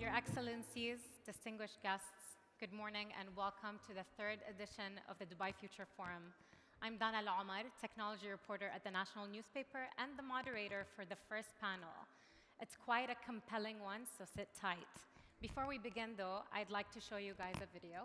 Your Excellencies, distinguished guests, good morning and welcome to the third edition of the Dubai Future Forum. I'm Dana Alomar, technology reporter at the national newspaper and the moderator for the first panel. It's quite a compelling one, so sit tight. Before we begin though, I'd like to show you guys a video.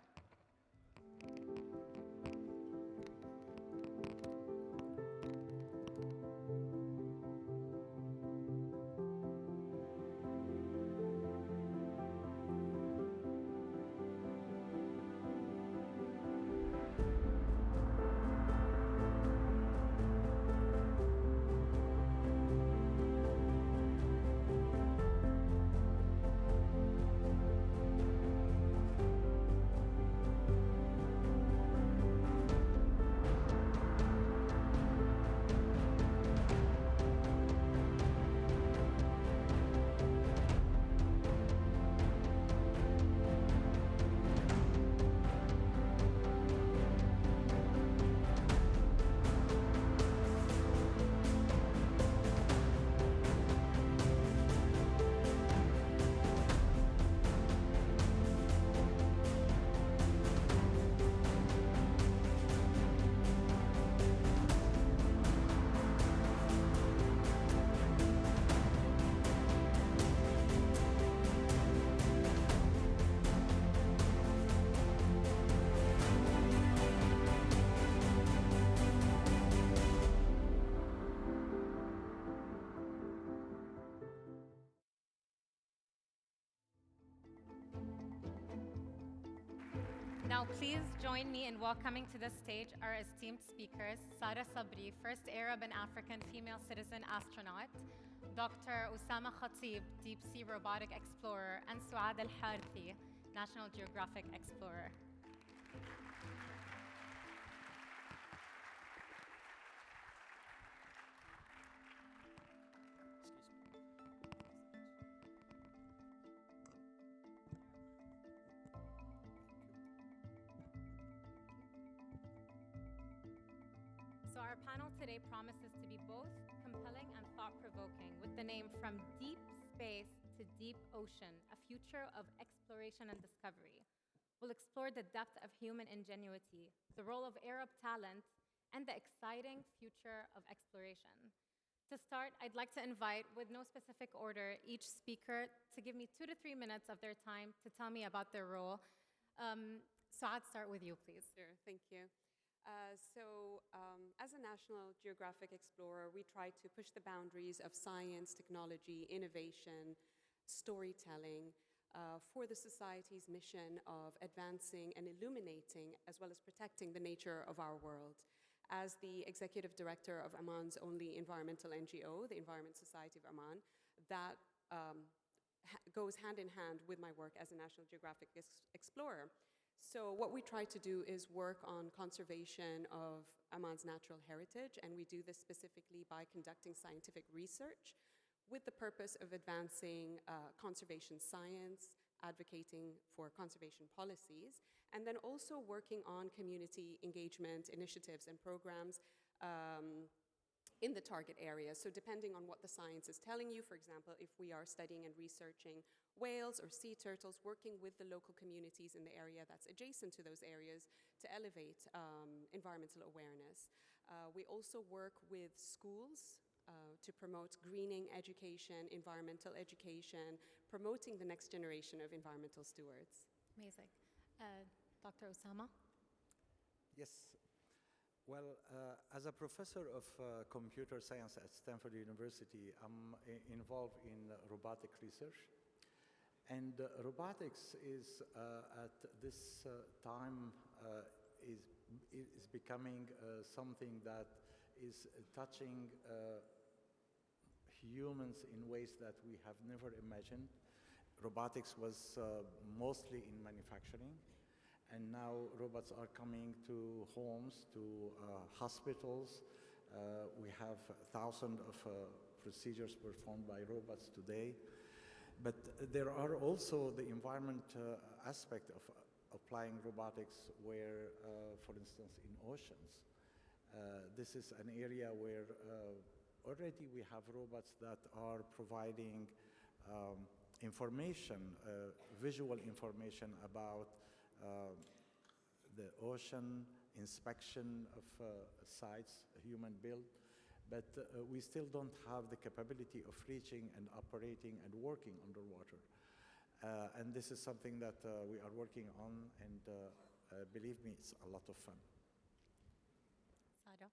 Now, please join me in welcoming to the stage our esteemed speakers, Sara Sabry, first Arab and African female citizen astronaut, Dr. Oussama Khatib, deep sea robotic explorer, and Suaad Harthi, National Geographic explorer. So our panel today promises to be both compelling and thought-provoking with the name From Deep Space to Deep Ocean, a future of exploration and discovery. We'll explore the depth of human ingenuity, the role of Arab talent, and the exciting future of exploration. To start, I'd like to invite, with no specific order, each speaker to give me 2 to 3 minutes of their time to tell me about their role. Suaad, start with you, please. Sure, thank you. As a National Geographic explorer, we try to push the boundaries of science, technology, innovation, storytelling for the society's mission of advancing and illuminating, as well as protecting the nature of our world. As the executive director of Oman's only environmental NGO, the Environment Society of Oman, that goes hand in hand with my work as a National Geographic explorer. So what we try to do is work on conservation of Oman's natural heritage, and we do this specifically by conducting scientific research with the purpose of advancing conservation science, advocating for conservation policies, and then also working on community engagement initiatives and programs in the target area. So depending on what the science is telling you, for example, if we are studying and researching whales or sea turtles, working with the local communities in the area that's adjacent to those areas to elevate environmental awareness. We also work with schools to promote greening education, environmental education, promoting the next generation of environmental stewards. Amazing. Dr. Oussama? Yes. Well, as a professor of computer science at Stanford University, I'm involved in robotic research. And robotics is, at this time, is becoming something that is touching humans in ways that we have never imagined. Robotics was mostly in manufacturing. And now robots are coming to homes, to hospitals. We have thousands of procedures performed by robots today. But there are also the environment aspect of applying robotics where, for instance, in oceans. This is an area where already we have robots that are providing information, visual information about the ocean, inspection of sites, human built, but we still don't have the capability of reaching and operating and working underwater. And this is something that we are working on, and believe me, it's a lot of fun. Sara?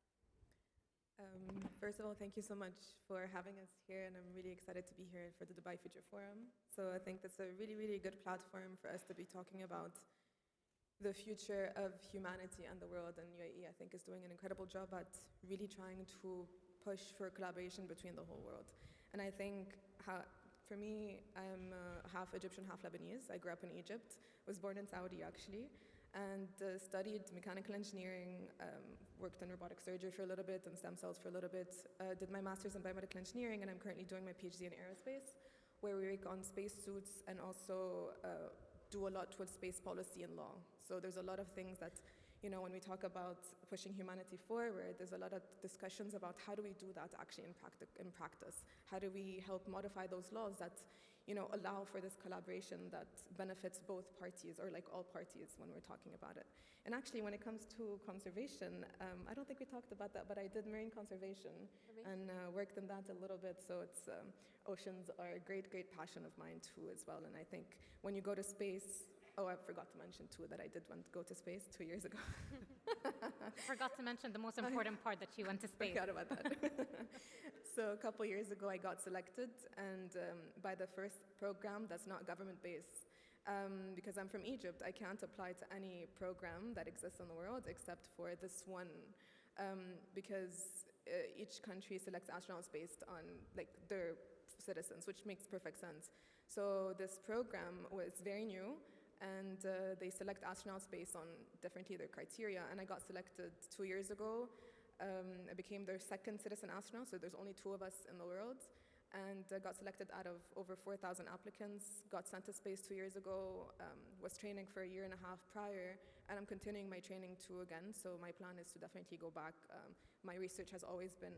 First of all, thank you so much for having us here, and I'm really excited to be here for the Dubai Future Forum. So I think that's a really, really good platform for us to be talking about the future of humanity and the world, and UAE, I think, is doing an incredible job at really trying to push for collaboration between the whole world. And I think, for me, I'm half Egyptian, half Lebanese. I grew up in Egypt, was born in Saudi, actually, and studied mechanical engineering, worked in robotic surgery for a little bit and stem cells for a little bit, did my master's in biomedical engineering, and I'm currently doing my PhD in aerospace, where we work on spacesuits and also do a lot towards space policy and law. So there's a lot of things that, you know, when we talk about pushing humanity forward, there's a lot of discussions about how do we do that actually in practice? How do we help modify those laws that, you know, allow for this collaboration that benefits both parties, or like all parties when we're talking about it? And actually, when it comes to conservation, I don't think we talked about that, but I did marine conservation and worked in that a little bit. So it's oceans are a great, great passion of mine too as well. And I think when you go to space, oh, I forgot to mention too that I did want to go to space 2 years ago. Forgot to mention the most important part, that you went to space. Forgot about that. So a couple years ago, I got selected, and by the first program that's not government-based. Because I'm from Egypt, I can't apply to any program that exists in the world except for this one, because each country selects astronauts based on like their citizens, which makes perfect sense. So this program was very new, and they select astronauts based on different either criteria, and I got selected 2 years ago. I became their second citizen astronaut, so there's only 2 of us in the world, and got selected out of over 4,000 applicants, got sent to space 2 years ago, was training for a year and a half prior, and I'm continuing my training too again, so my plan is to definitely go back. My research has always been,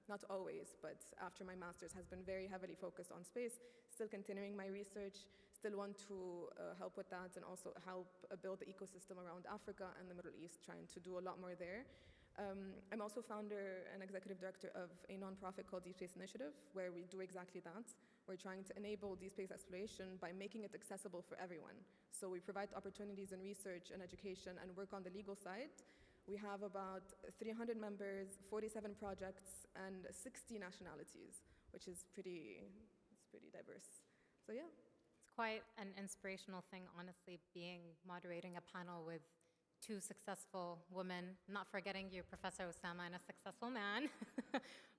not always, but after my master's has been very heavily focused on space, still continuing my research, still want to help with that, and also help build the ecosystem around Africa and the Middle East, trying to do a lot more there. I'm also founder and executive director of a nonprofit called Deep Space Initiative, where we do exactly that. We're trying to enable deep space exploration by making it accessible for everyone. So we provide opportunities in research and education and work on the legal side. We have about 300 members, 47 projects, and 60 nationalities, which is pretty diverse. So yeah. It's quite an inspirational thing, honestly, moderating a panel with 2 successful women, not forgetting you, Professor Oussama, and a successful man.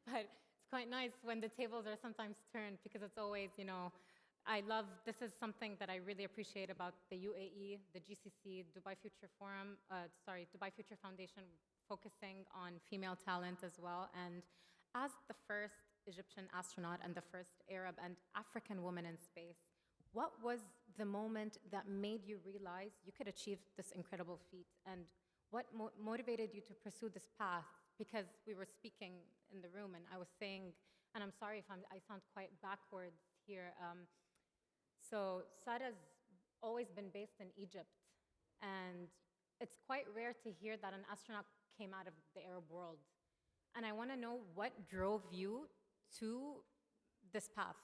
But it's quite nice when the tables are sometimes turned, because it's always, you know, this is something that I really appreciate about the UAE, the GCC, Dubai Future Foundation, focusing on female talent as well. And as the first Egyptian astronaut and the first Arab and African woman in space, what was the moment that made you realize you could achieve this incredible feat? And what motivated you to pursue this path? Because we were speaking in the room, and I was saying, and I'm sorry if I sound quite backwards here. So Sara's always been based in Egypt, and it's quite rare to hear that an astronaut came out of the Arab world. And I want to know what drove you to this path.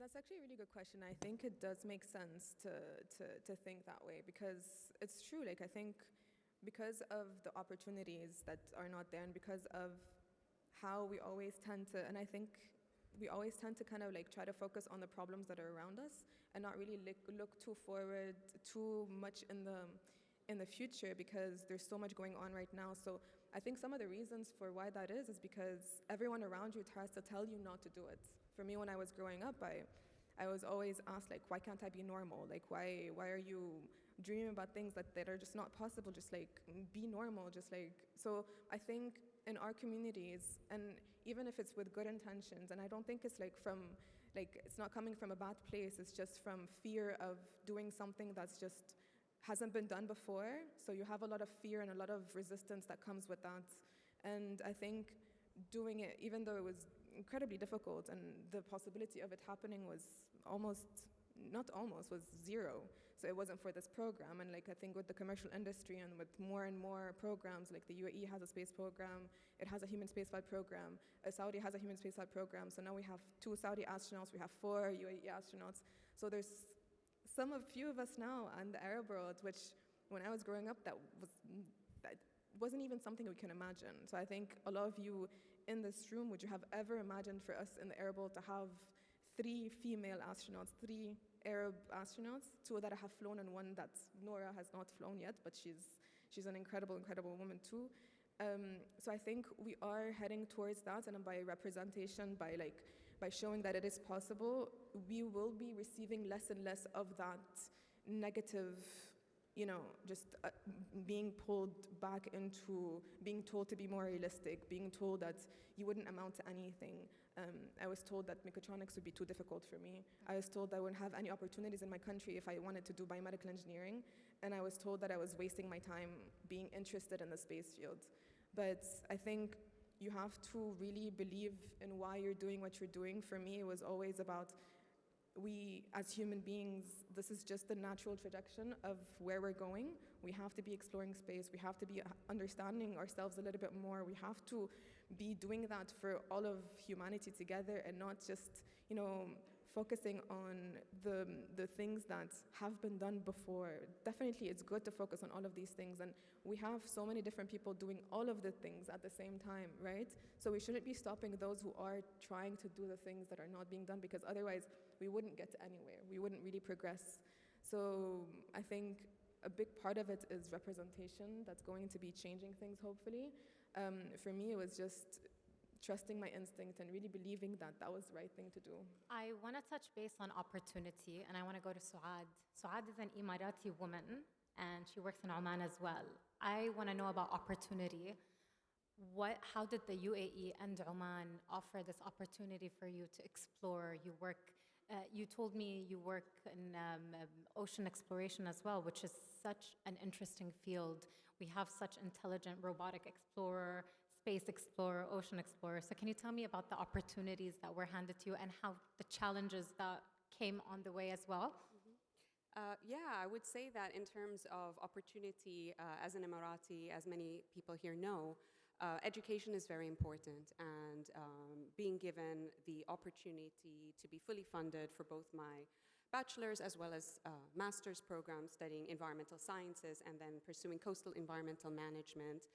That's actually a really good question. I think it does make sense to think that way, because it's true. Like, I think because of the opportunities that are not there, and because of how we always tend to, and I think we always tend to kind of like try to focus on the problems that are around us and not really look too forward, too much in the future, because there's so much going on right now. So I think some of the reasons for why that is because everyone around you tries to tell you not to do it. For me, when I was growing up, I was always asked, like, why can't I be normal? Like, why are you dreaming about things that are just not possible? Just like, be normal, just like. So I think in our communities, and even if it's with good intentions, and I don't think it's like it's not coming from a bad place, it's just from fear of doing something that's just hasn't been done before. So you have a lot of fear and a lot of resistance that comes with that. And I think doing it, even though it was incredibly difficult and the possibility of it happening was was zero. So it wasn't for this program. And like I think with the commercial industry and with more and more programs, like the UAE has a space program, it has a human spaceflight program, Saudi has a human spaceflight program. So now we have 2 Saudi astronauts, we have 4 UAE astronauts. So there's few of us now in the Arab world, which when I was growing up, that wasn't even something we can imagine. So I think a lot of you in this room, would you have ever imagined for us in the Arab world to have 3 female astronauts, 3 Arab astronauts, 2 that have flown and 1 that Nora has not flown yet, but she's an incredible, incredible woman too. So I think we are heading towards that, and by representation, by showing that it is possible, we will be receiving less and less of that negative, just being pulled back into being told to be more realistic, being told that you wouldn't amount to anything. I was told that mechatronics would be too difficult for me. I was told I wouldn't have any opportunities in my country if I wanted to do biomedical engineering, and I was told that I was wasting my time being interested in the space field. But I think you have to really believe in why you're doing what you're doing. For me, it was always about we, as human beings, this is just the natural trajectory of where we're going. We have to be exploring space. We have to be understanding ourselves a little bit more. We have to be doing that for all of humanity together, and not just, focusing on the things that have been done before. Definitely, it's good to focus on all of these things, and we have so many different people doing all of the things at the same time, right? So we shouldn't be stopping those who are trying to do the things that are not being done, because otherwise we wouldn't get anywhere. We wouldn't really progress. So I think a big part of it is representation that's going to be changing things, hopefully. For me, it was just trusting my instinct and really believing that that was the right thing to do. I want to touch base on opportunity, and I want to go to Suaad. Suaad is an Emirati woman, and she works in Oman as well. I want to know about opportunity. How did the UAE and Oman offer this opportunity for you to explore? You told me you work in ocean exploration as well, which is such an interesting field. We have such intelligent robotic explorer, space explorer, ocean explorer. So can you tell me about the opportunities that were handed to you and how the challenges that came on the way as well? Yeah, I would say that in terms of opportunity, as an Emirati, as many people here know, education is very important, and being given the opportunity to be fully funded for both my bachelor's as well as master's program studying environmental sciences and then pursuing coastal environmental management,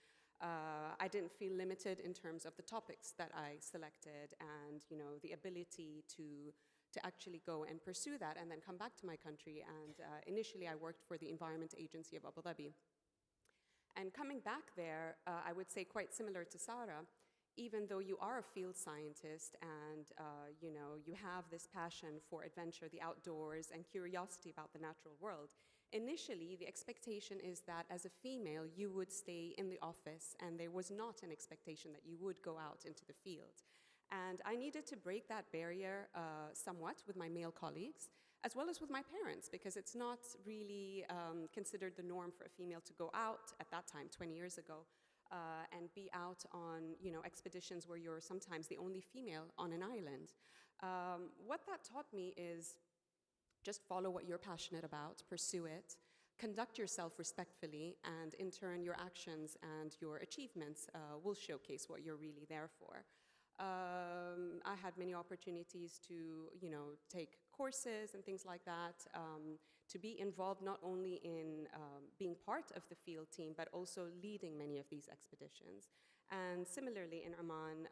I didn't feel limited in terms of the topics that I selected, and the ability to actually go and pursue that and then come back to my country. And initially I worked for the Environment Agency of Abu Dhabi. And coming back there, I would say quite similar to Sara, even though you are a field scientist and you have this passion for adventure, the outdoors, and curiosity about the natural world, initially the expectation is that as a female you would stay in the office, and there was not an expectation that you would go out into the field. And I needed to break that barrier somewhat with my male colleagues, as well as with my parents, because it's not really considered the norm for a female to go out at that time, 20 years ago, and be out on expeditions where you're sometimes the only female on an island. What that taught me is just follow what you're passionate about, pursue it, conduct yourself respectfully, and in turn your actions and your achievements will showcase what you're really there for. I had many opportunities to, take courses and things like that, to be involved not only in being part of the field team, but also leading many of these expeditions. And similarly in Oman,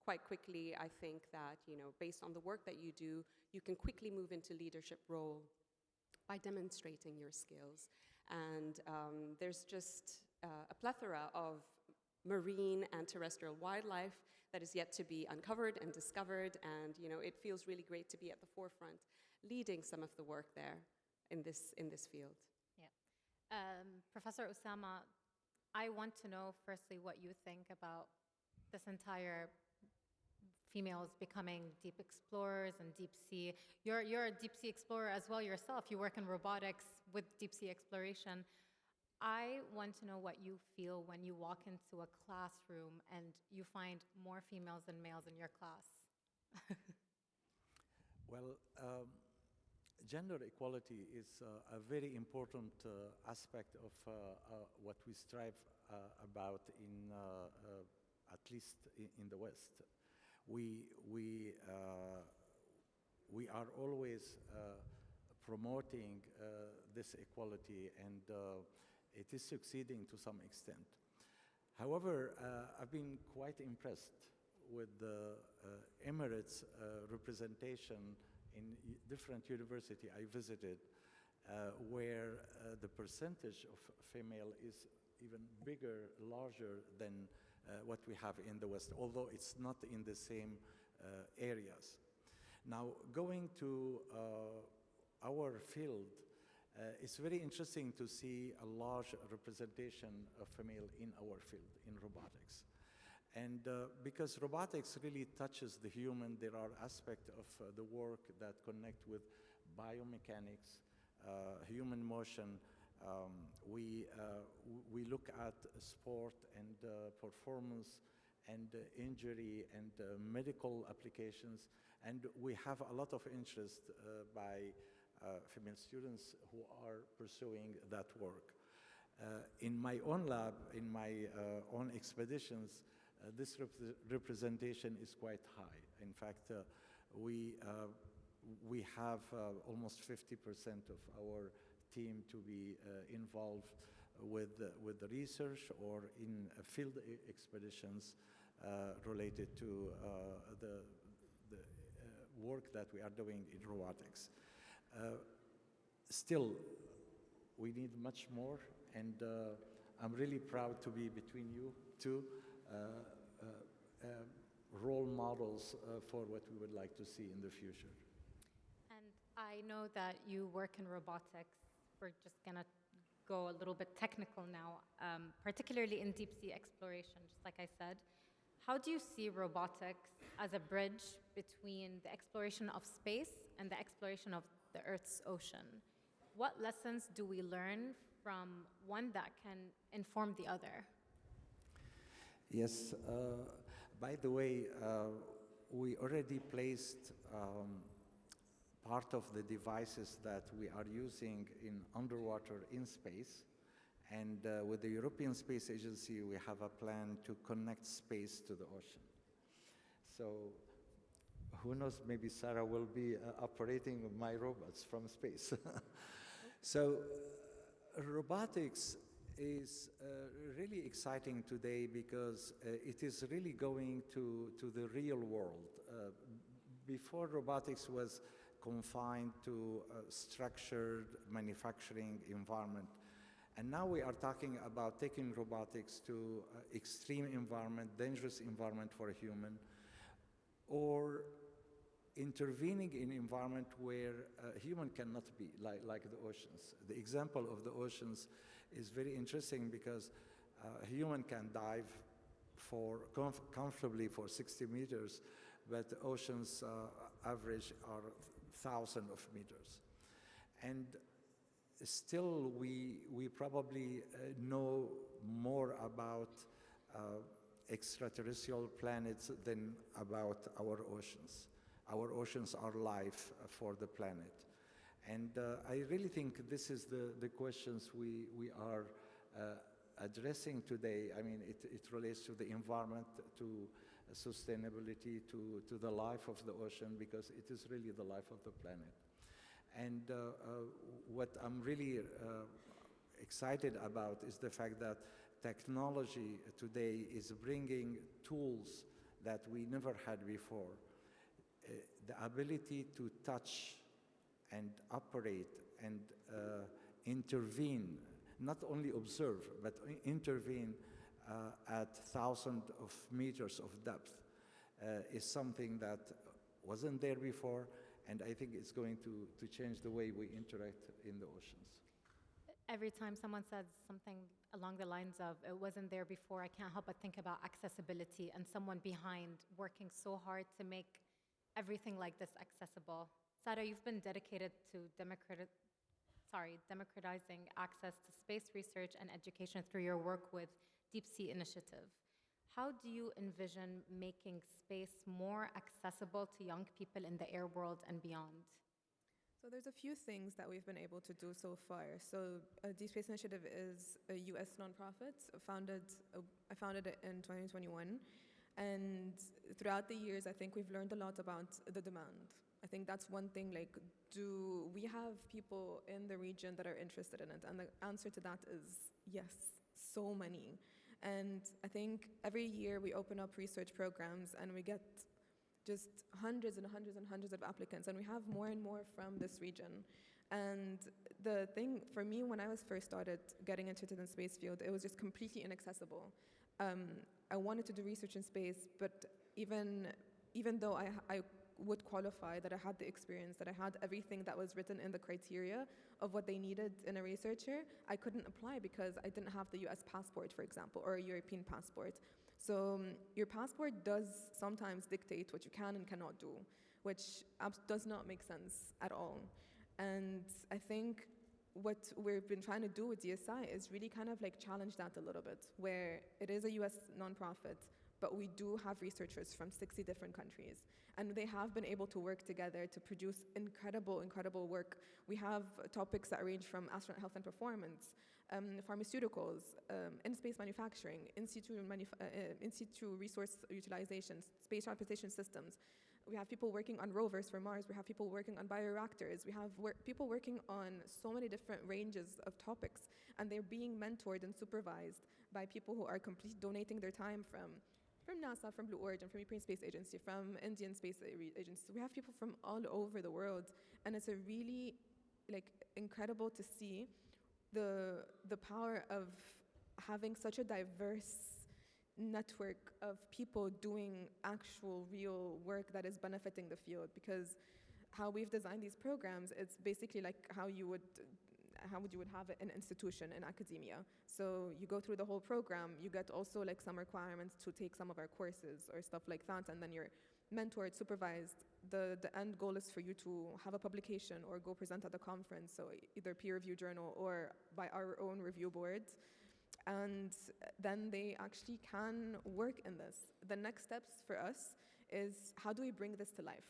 quite quickly, I think that, based on the work that you do, you can quickly move into leadership role by demonstrating your skills. And there's just a plethora of marine and terrestrial wildlife that is yet to be uncovered and discovered, and it feels really great to be at the forefront leading some of the work there in this field. Yeah. Professor Oussama, I want to know firstly what you think about this entire females becoming deep explorers and deep sea. You're a deep sea explorer as well yourself. You work in robotics with deep sea exploration. I want to know what you feel when you walk into a classroom and you find more females than males in your class. Well, gender equality is a very important aspect of what we strive about in, at least in the West. We are always promoting this equality, and it is succeeding to some extent. However, I've been quite impressed with the Emirates representation in different universities I visited, where the percentage of female is even bigger, larger than what we have in the West, although it's not in the same areas. Now, going to our field, it's very interesting to see a large representation of female in our field, in robotics. And because robotics really touches the human, there are aspects of the work that connect with biomechanics, human motion. We look at sport and performance and injury and medical applications, and we have a lot of interest by female students who are pursuing that work. In my own lab, in my own expeditions, this representation is quite high. In fact, we have almost 50% of our team to be involved with the research or in field expeditions related to the work that we are doing in robotics. Still, we need much more, and I'm really proud to be between you two role models for what we would like to see in the future. And I know that you work in robotics. We're just going to go a little bit technical now, particularly in deep sea exploration, just like I said. How do you see robotics as a bridge between the exploration of space and the exploration of the Earth's ocean? What lessons do we learn from one that can inform the other? Yes, by the way, we already placed part of the devices that we are using in underwater in space. And with the European Space Agency, we have a plan to connect space to the ocean. So who knows, maybe Sara will be operating my robots from space. So robotics is really exciting today because it is really going to the real world. Before, robotics was confined to a structured manufacturing environment. And now we are talking about taking robotics to extreme environment, dangerous environment for a human, or intervening in environment where a human cannot be, like the oceans. The example of the oceans is very interesting because a human can dive comfortably for 60 meters, but the oceans average are thousands of meters. And still, we probably know more about extraterrestrial planets than about our oceans. Our oceans are life for the planet. And I really think this is the questions we are addressing today. I mean, it relates to the environment, to sustainability, to the life of the ocean, because it is really the life of the planet. And what I'm really excited about is the fact that technology today is bringing tools that we never had before. The ability to touch and operate and intervene, not only observe, but intervene at thousands of meters of depth is something that wasn't there before. And I think it's going to change the way we interact in the oceans. Every time someone says something along the lines of, it wasn't there before, I can't help but think about accessibility and someone behind working so hard to make everything like this accessible. Sara, you've been dedicated to democratizing access to space research and education through your work with Deep Sea Initiative. how do you envision making space more accessible to young people in the air world and beyond? So there's a few things that we've been able to do so far. So Deep Space Initiative is a US nonprofit. I founded it in 2021. And throughout the years, I think we've learned a lot about the demand. I think that's one thing, like, do we have people in the region that are interested in it? And the answer to that is yes, so many. And I think every year we open up research programs and we get just hundreds and hundreds and hundreds of applicants, and we have more and more from this region. And the thing for me, when I was first started getting interested in the space field, it was just completely inaccessible. I wanted to do research in space, but even though I would qualify, that I had the experience, that I had everything that was written in the criteria of what they needed in a researcher, I couldn't apply because I didn't have the US passport, for example, or a European passport. So your passport does sometimes dictate what you can and cannot do, which does not make sense at all. And I think what we've been trying to do with DSI is really kind of like challenge that a little bit, where it is a US nonprofit, but we do have researchers from 60 different countries. And they have been able to work together to produce incredible, incredible work. We have topics that range from astronaut health and performance, pharmaceuticals, in-space manufacturing, in situ resource utilization, space transportation systems. We have people working on rovers for Mars. We have people working on bioreactors. We have people working on so many different ranges of topics, and they're being mentored and supervised by people who are donating their time from NASA, from Blue Origin, from European Space Agency, from Indian Space Agency. We have people from all over the world, and it's a really incredible to see the power of having such a diverse network of people doing actual real work that is benefiting the field. Because how we've designed these programs, it's basically like how you would have an institution in academia. So you go through the whole program, you get also like some requirements to take some of our courses or stuff like that, and then you're mentored, supervised. The end goal is for you to have a publication or go present at a conference, so either peer review journal or by our own review boards. And then they actually can work in this. The next steps for us is, how do we bring this to life?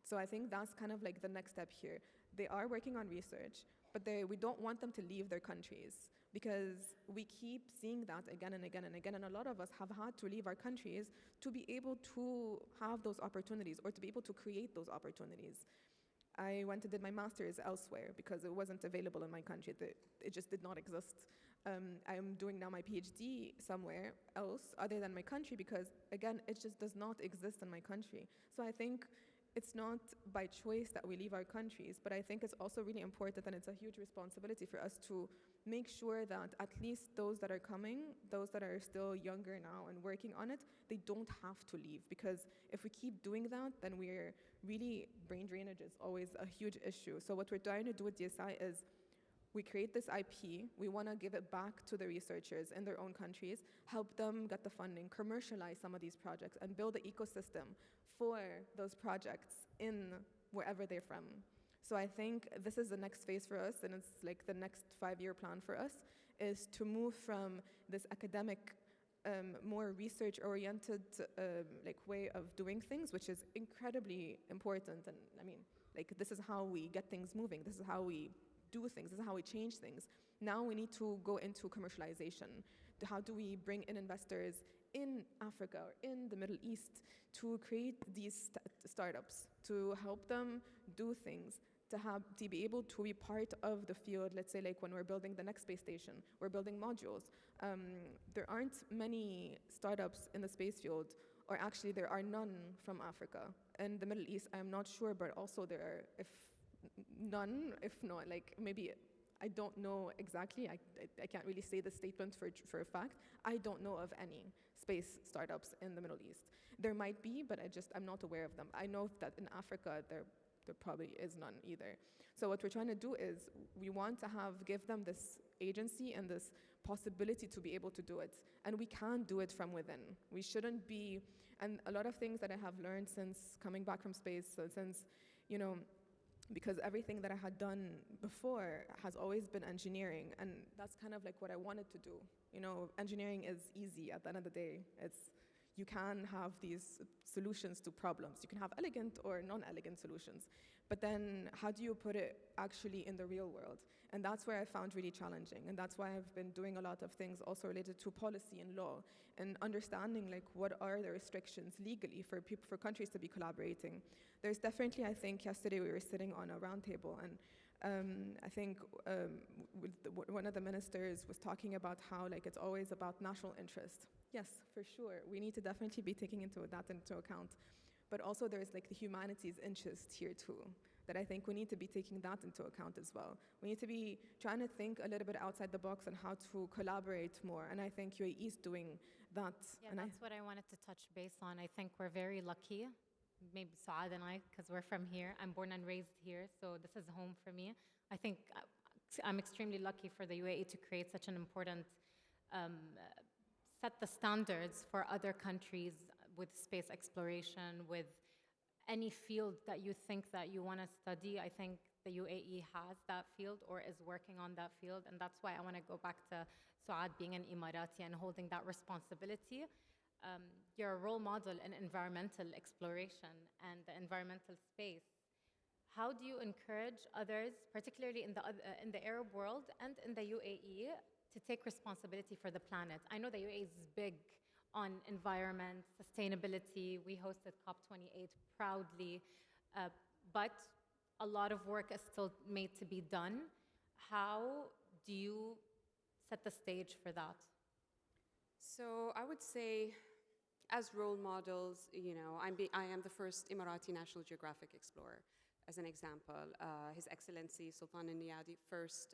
So I think that's kind of like the next step here. They are working on research, but we don't want them to leave their countries, because we keep seeing that again and again and again, and a lot of us have had to leave our countries to be able to have those opportunities or to be able to create those opportunities. I went and did my master's elsewhere because it wasn't available in my country. It just did not exist. I'm doing now my PhD somewhere else other than my country because, again, it just does not exist in my country. So I think it's not by choice that we leave our countries, but I think it's also really important, and it's a huge responsibility for us to make sure that at least those that are coming, those that are still younger now and working on it, they don't have to leave. Because if we keep doing that, then we're really, brain drainage is always a huge issue. So what we're trying to do with DSI is we create this IP, we want to give it back to the researchers in their own countries, help them get the funding, commercialize some of these projects, and build an ecosystem for those projects in wherever they're from. So I think this is the next phase for us, and it's like the next 5-year plan for us, is to move from this academic, more research-oriented way of doing things, which is incredibly important. And I mean, this is how we get things moving. This is how we do things. This is how we change things. Now we need to go into commercialization. How do we bring in investors in Africa or in the Middle East to create these startups, to help them do things, to be able to be part of the field. Let's say when we're building the next space station, we're building modules. There aren't many startups in the space field, or actually there are none from Africa. In the Middle East, I'm not sure, but also there are, if not, maybe, I don't know exactly. I can't really say the statement for a fact. I don't know of any space startups in the Middle East. There might be, but I'm not aware of them. I know that in Africa, there probably is none either. So what we're trying to do is we want to give them this agency and this possibility to be able to do it. And we can do it from within. We shouldn't be, and a lot of things that I have learned since coming back from space, so since, because everything that I had done before has always been engineering, and that's kind of what I wanted to do. Engineering is easy at the end of the day. you can have these solutions to problems. You can have elegant or non-elegant solutions. But then how do you put it actually in the real world? And that's where I found really challenging. And that's why I've been doing a lot of things also related to policy and law and understanding like what are the restrictions legally for people, for countries to be collaborating. There's definitely, I think yesterday we were sitting on a round table and I think one of the ministers was talking about how like it's always about national interest. Yes, for sure. We need to definitely be taking that into account. But also there's like the humanities interest here too, that I think we need to be taking that into account as well. We need to be trying to think a little bit outside the box on how to collaborate more. And I think UAE is doing that. Yeah, and that's what I wanted to touch base on. I think we're very lucky, maybe Suaad and I, because we're from here. I'm born and raised here, so this is home for me. I think I'm extremely lucky for the UAE to create such an important, set the standards for other countries with space exploration, with any field that you think that you want to study. I think the UAE has that field or is working on that field, and that's why I want to go back to Suaad being an Emirati and holding that responsibility. You're a role model in environmental exploration and the environmental space. How do you encourage others, particularly in the Arab world and in the UAE, to take responsibility for the planet? I know the UAE is big on environment, sustainability. We hosted COP28 proudly, but a lot of work is still made to be done. How do you set the stage for that? So I would say, as role models, I am the first Emirati National Geographic explorer, as an example. His Excellency Sultan al-Niyadi, first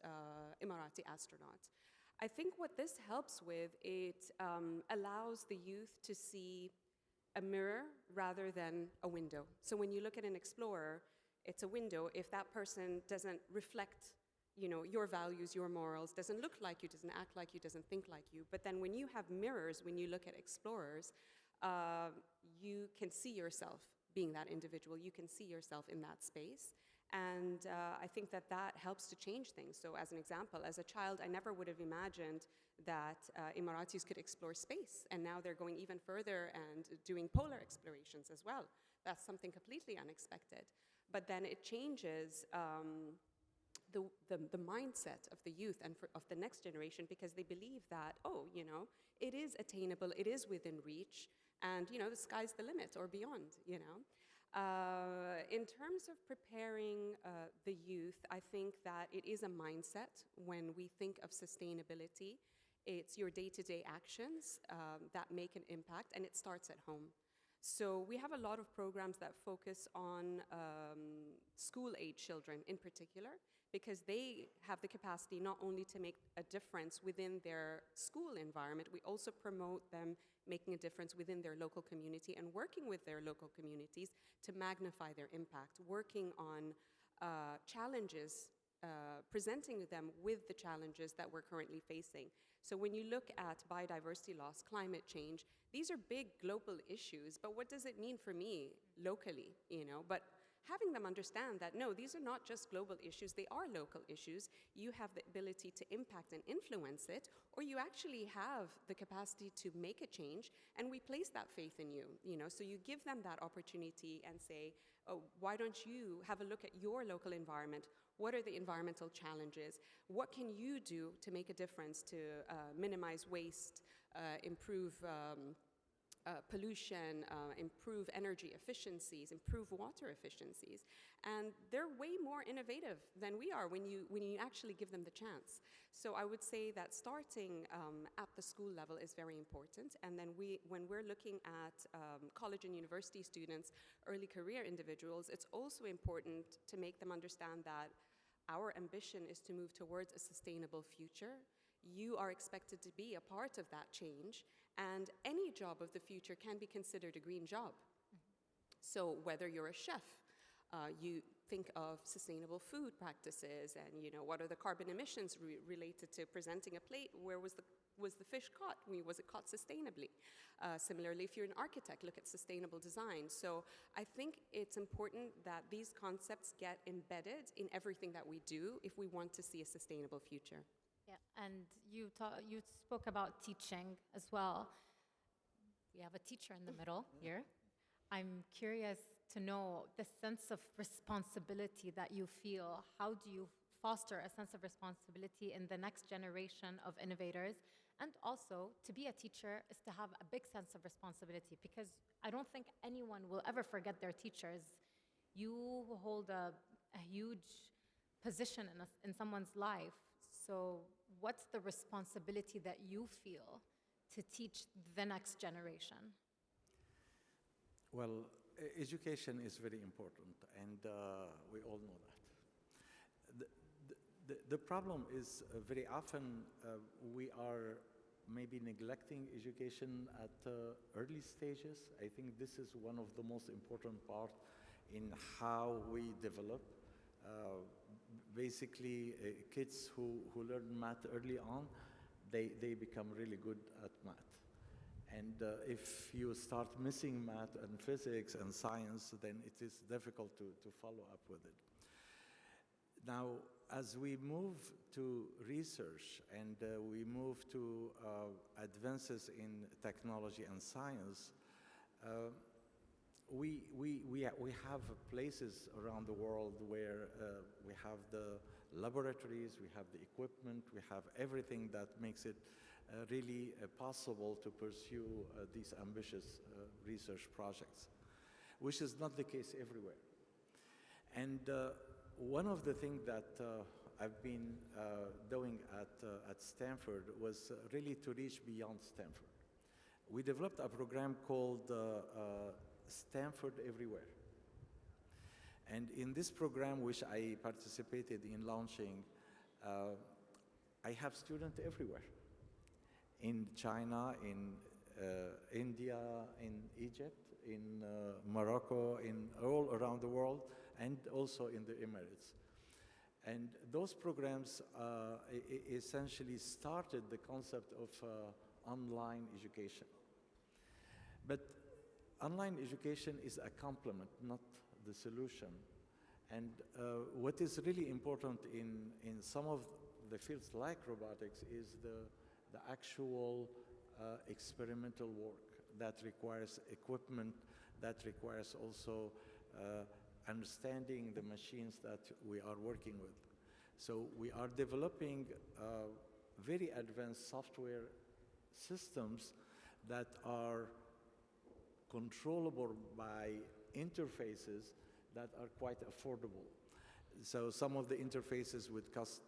Emirati astronaut. I think what this helps with, it allows the youth to see a mirror rather than a window. So when you look at an explorer, it's a window. If that person doesn't reflect, your values, your morals, doesn't look like you, doesn't act like you, doesn't think like you. But then when you have mirrors, when you look at explorers, you can see yourself being that individual. You can see yourself in that space. And I think that helps to change things. So as an example, as a child, I never would have imagined that Emiratis could explore space. And now they're going even further and doing polar explorations as well. That's something completely unexpected. But then it changes the mindset of the youth and of the next generation, because they believe that, it is attainable, it is within reach, and, the sky's the limit or beyond, In terms of preparing the youth, I think that it is a mindset when we think of sustainability. It's your day-to-day actions that make an impact, and it starts at home. So we have a lot of programs that focus on school-age children in particular, because they have the capacity not only to make a difference within their school environment, we also promote them making a difference within their local community and working with their local communities to magnify their impact, working on challenges, presenting them with the challenges that we're currently facing. So when you look at biodiversity loss, climate change, these are big global issues, but what does it mean for me locally, But having them understand that, no, these are not just global issues, they are local issues. You have the ability to impact and influence it, or you actually have the capacity to make a change, and we place that faith in you, So you give them that opportunity and say, oh, why don't you have a look at your local environment? What are the environmental challenges? What can you do to make a difference to minimize waste, improve pollution, improve energy efficiencies, improve water efficiencies? And they're way more innovative than we are when you actually give them the chance. So I would say that starting at the school level is very important. And then when we're looking at college and university students, early career individuals, it's also important to make them understand that our ambition is to move towards a sustainable future. You are expected to be a part of that change, and any job of the future can be considered a green job. So whether you're a chef, you think of sustainable food practices, and what are the carbon emissions related to presenting a plate? Where was the fish caught? Was it caught sustainably? Similarly, if you're an architect, look at sustainable design. So I think it's important that these concepts get embedded in everything that we do if we want to see a sustainable future. Yeah, and you spoke about teaching as well. We have a teacher in the middle here. I'm curious to know the sense of responsibility that you feel. How do you foster a sense of responsibility in the next generation of innovators? And also, to be a teacher is to have a big sense of responsibility, because I don't think anyone will ever forget their teachers. You hold a huge position in someone's life. So what's the responsibility that you feel to teach the next generation? Well, education is very important, and we all know that. The problem is very often we are maybe neglecting education at early stages. I think this is one of the most important part in how we develop. Basically, kids who learn math early on, they become really good at math. And if you start missing math and physics and science, then it is difficult to follow up with it. Now, as we move to research and we move to advances in technology and science, we have places around the world where we have the laboratories, we have the equipment, we have everything that makes it really possible to pursue these ambitious research projects, which is not the case everywhere. And one of the things that I've been doing at Stanford was really to reach beyond Stanford. We developed a program called Stanford Everywhere. And in this program, which I participated in launching, I have students everywhere. In China, in India, in Egypt, in Morocco, in all around the world, and also in the Emirates. And those programs essentially started the concept of online education. But online education is a complement, not the solution. And what is really important in some of the fields like robotics is the actual experimental work that requires equipment, that requires also understanding the machines that we are working with. So we are developing very advanced software systems that are controllable by interfaces that are quite affordable. So some of the interfaces would cost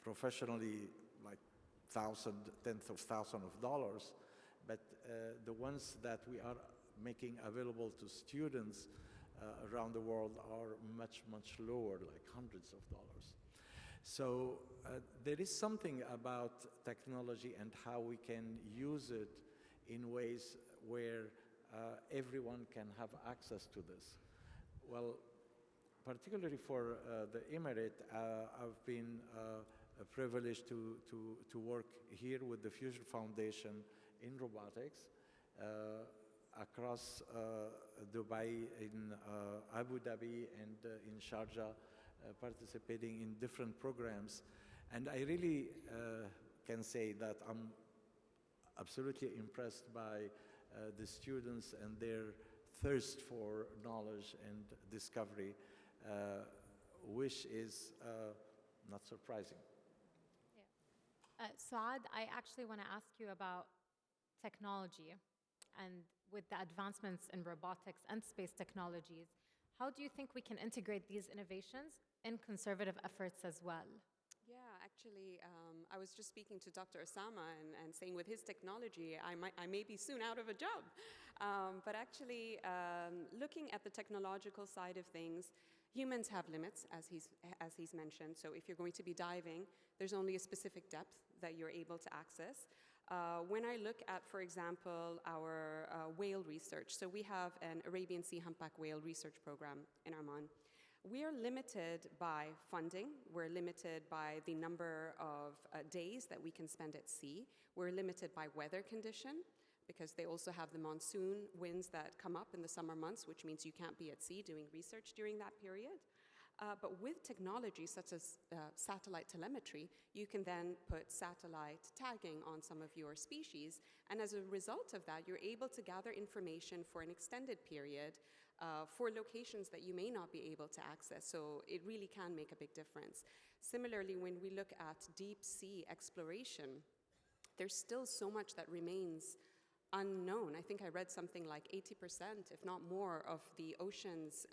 professionally like tens of thousands of dollars, but the ones that we are making available to students around the world are much, much lower, like hundreds of dollars. So there is something about technology and how we can use it in ways where everyone can have access to this. Well, particularly for the Emirate, I've been privileged to work here with the Fusion Foundation in robotics across Dubai, in Abu Dhabi, and in Sharjah, participating in different programs. And I really can say that I'm absolutely impressed by the students and their thirst for knowledge and discovery, which is not surprising. Yeah. Suaad, I actually want to ask you about technology, and with the advancements in robotics and space technologies, how do you think we can integrate these innovations in conservative efforts as well? Yeah, actually, I was just speaking to Dr. Oussama and saying with his technology, I may be soon out of a job. But actually, looking at the technological side of things, humans have limits, as he's mentioned. So if you're going to be diving, there's only a specific depth that you're able to access. When I look at, for example, our whale research, so we have an Arabian Sea humpback whale research program in Oman. We are limited by funding. We're limited by the number of days that we can spend at sea. We're limited by weather condition, because they also have the monsoon winds that come up in the summer months, which means you can't be at sea doing research during that period. But with technology such as satellite telemetry, you can then put satellite tagging on some of your species. And as a result of that, you're able to gather information for an extended period for locations that you may not be able to access. So it really can make a big difference. Similarly, when we look at deep sea exploration, there's still so much that remains unknown. I think I read something like 80%, if not more, of the oceans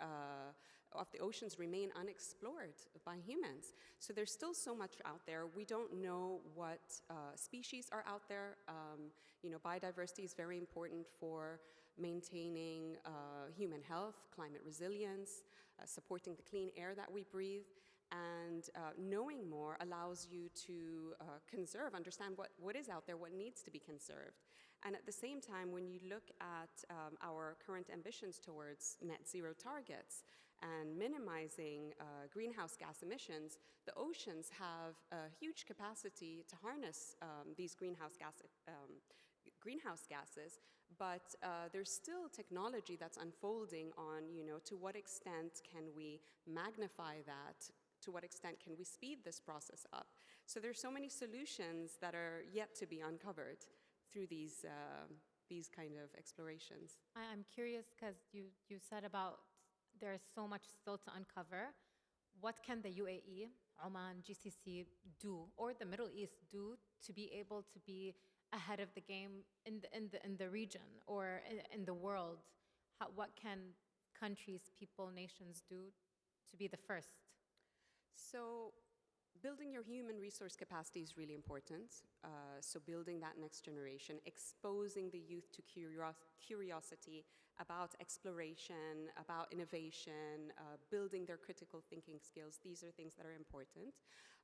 remain unexplored by humans. So there's still so much out there. We don't know what species are out there. Biodiversity is very important for maintaining human health, climate resilience, supporting the clean air that we breathe. And knowing more allows you to understand what is out there, what needs to be conserved. And at the same time, when you look at our current ambitions towards net zero targets and minimizing greenhouse gas emissions, the oceans have a huge capacity to harness these greenhouse gases, but there's still technology that's unfolding on, to what extent can we magnify that? To what extent can we speed this process up? So there's so many solutions that are yet to be uncovered through these kind of explorations. I'm curious because you said about there's so much still to uncover. What can the UAE, Oman, GCC do, or the Middle East do to be able to be ahead of the game in the region or in the world? What can countries, people, nations do to be the first? So building your human resource capacity is really important. So building that next generation, exposing the youth to curiosity about exploration, about innovation, building their critical thinking skills. These are things that are important.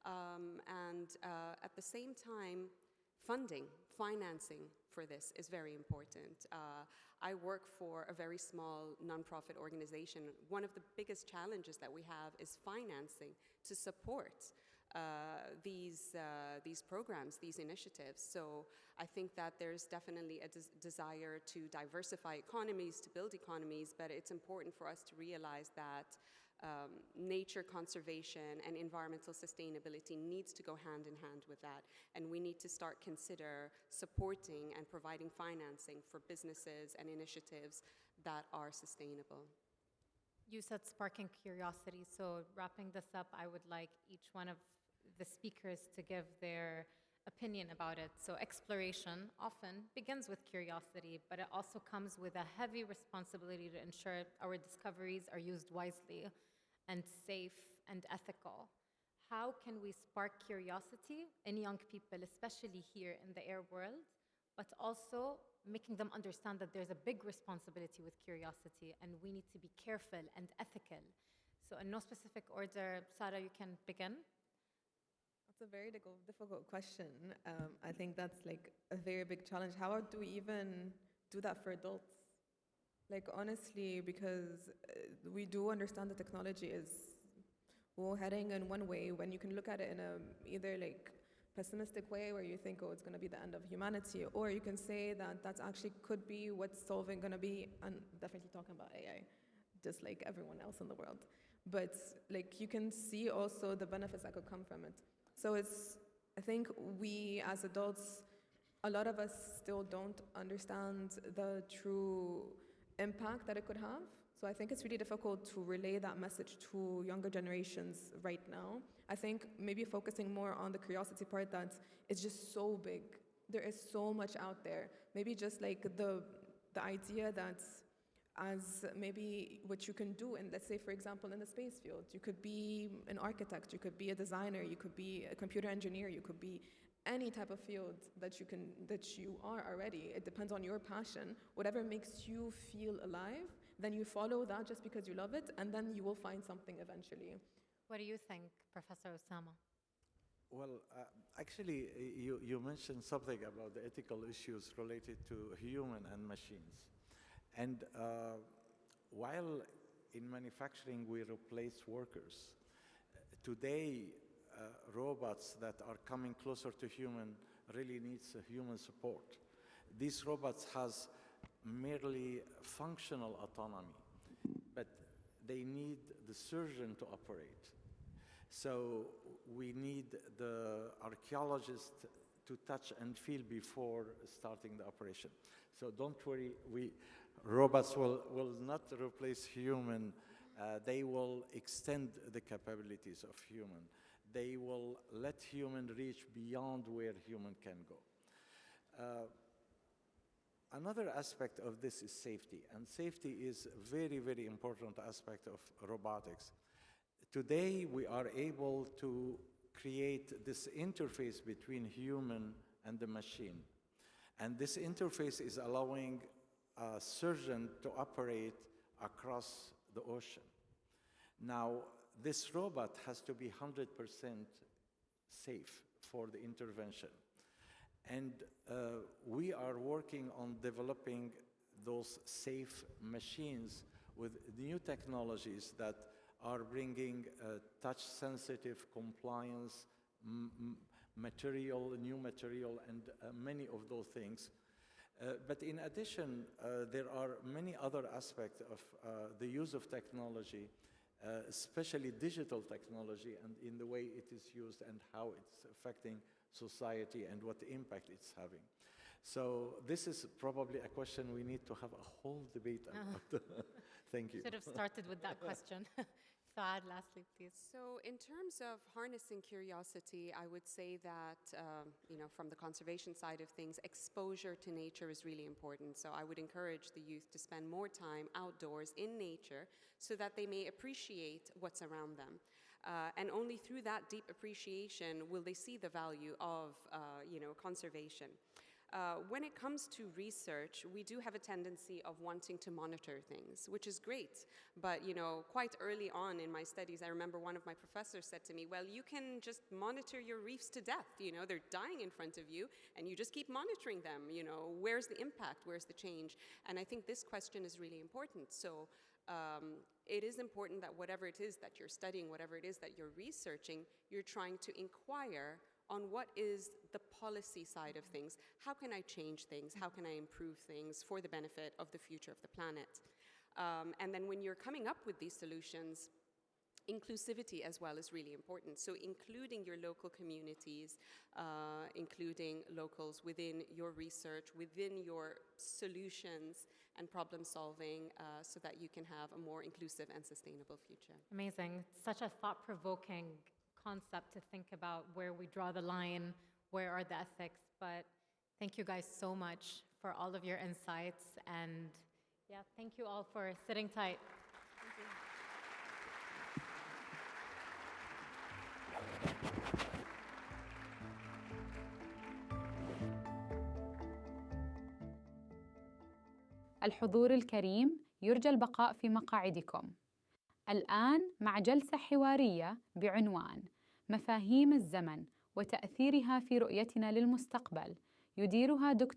And at the same time, financing for this is very important. I work for a very small nonprofit organization. One of the biggest challenges that we have is financing to support these programs, these initiatives. So I think that there's definitely a desire to diversify economies, to build economies, but it's important for us to realize that nature conservation and environmental sustainability needs to go hand in hand with that. And we need to start consider supporting and providing financing for businesses and initiatives that are sustainable. You said sparking curiosity. So wrapping this up, I would like each one of the speakers to give their opinion about it. So exploration often begins with curiosity, but it also comes with a heavy responsibility to ensure our discoveries are used wisely and safe and ethical. How can we spark curiosity in young people, especially here in the air world, but also making them understand that there's a big responsibility with curiosity and we need to be careful and ethical? So in no specific order, Sara, you can begin. That's a very difficult question. I think that's like a very big challenge. How do we even do that for adults? Like honestly, because we do understand the technology is heading in one way when you can look at it in a either like pessimistic way where you think, oh, it's going to be the end of humanity, or you can say that that's actually could be what's solving going to be, and definitely talking about AI, just like everyone else in the world. But like you can see also the benefits that could come from it. So I think we as adults, a lot of us still don't understand the true impact that it could have. So I think it's really difficult to relay that message to younger generations right now. I think maybe focusing more on the curiosity part that it's just so big. There is so much out there. Maybe just like the idea that as maybe what you can do in, let's say, for example, in the space field, you could be an architect, you could be a designer, you could be a computer engineer, you could be any type of field that you are already. It depends on your passion. Whatever makes you feel alive, then you follow that just because you love it, and then you will find something eventually. What do you think, Professor Oussama? Well, actually, you mentioned something about the ethical issues related to human and machines. And while in manufacturing we replace workers, today robots that are coming closer to human really needs human support. These robots has merely functional autonomy, but they need the surgeon to operate. So we need the archaeologist to touch and feel before starting the operation. So don't worry, robots will not replace human. They will extend the capabilities of human. They will let human reach beyond where human can go. Another aspect of this is safety, and safety is a very, very important aspect of robotics. Today, we are able to create this interface between human and the machine. And this interface is allowing a surgeon to operate across the ocean. Now, this robot has to be 100% safe for the intervention. And we are working on developing those safe machines with new technologies that are bringing touch-sensitive compliance, new material, and many of those things. But in addition, there are many other aspects of the use of technology, especially digital technology, and in the way it is used and how it's affecting society and what impact it's having. So this is probably a question we need to have a whole debate about. Thank you. Should have started with that question. Suaad, lastly, please. So in terms of harnessing curiosity, I would say that, from the conservation side of things, exposure to nature is really important. So I would encourage the youth to spend more time outdoors in nature so that they may appreciate what's around them. And only through that deep appreciation will they see the value of, conservation. When it comes to research, we do have a tendency of wanting to monitor things, which is great. But, quite early on in my studies, I remember one of my professors said to me, well, you can just monitor your reefs to death. They're dying in front of you, and you just keep monitoring them. Where's the impact? Where's the change? And I think this question is really important. So it is important that whatever it is that you're studying, whatever it is that you're researching, you're trying to inquire on what is the policy side of things. How can I change things? How can I improve things for the benefit of the future of the planet? And then when you're coming up with these solutions, inclusivity as well is really important. So including your local communities, including locals within your research, within your solutions and problem solving, so that you can have a more inclusive and sustainable future. Amazing. Such a thought-provoking concept to think about where we draw the line, where are the ethics. But thank you guys so much for all of your insights. And yeah, thank you all for sitting tight. Thank you. الحضور الكريم، يرجى البقاء في مقاعدكم. الآن مع جلسة حوارية بعنوان مفاهيم الزمن وتأثيرها في رؤيتنا للمستقبل، يديرها دكتور